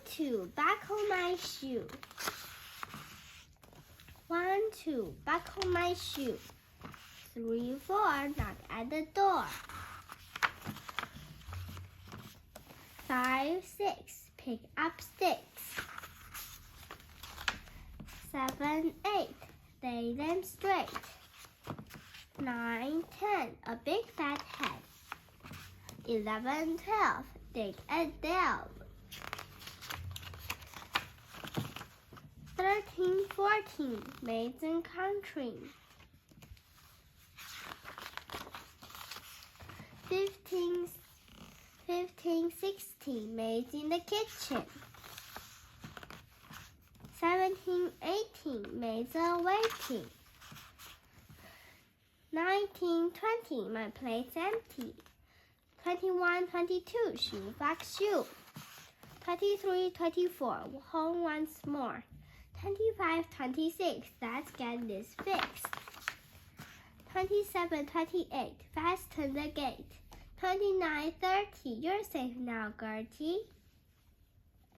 2, buckle my shoe. 1, 2, buckle my shoe. 3, 4, knock at the door. 5, 6, pick up sticks. 7, 8, lay them straight. 9, 10, a big fat head. 11, 12, dig a delve. 13, 14, maids in country. 15, 16, maids in the kitchen. 17, 18, maids are waiting. 19, 20, my plate's empty. 21, 22, shoe box shoe. 23, 24, home once more. 25, 26, let's get this fixed. 27, 28, fasten the gate. 29, 30, you're safe now, Gertie.